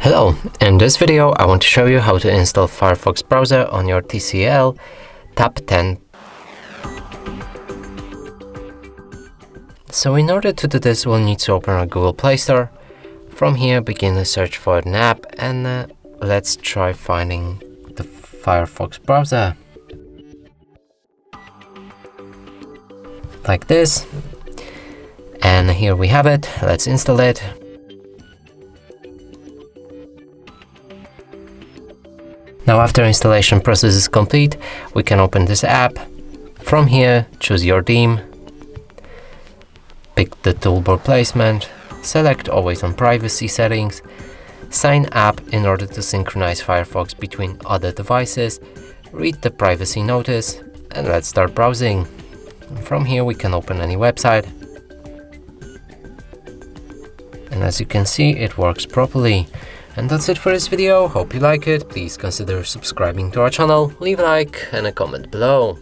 Hello, in this video I want to show you how to install Firefox browser on your TCL Tab 10. So in order to do this, we'll need to open our Google Play Store. From here, begin the search for an app, and let's try finding the Firefox browser. Like this. And here we have it. Let's install it. Now after installation process is complete, we can open this app. From here, choose your theme, pick the toolbar placement, select Always on Privacy settings, sign up in order to synchronize Firefox between other devices, read the privacy notice, and let's start browsing. From here we can open any website. And as you can see, it works properly. And that's it for this video. Hope you like it. Please consider subscribing to our channel, leave a like and a comment below.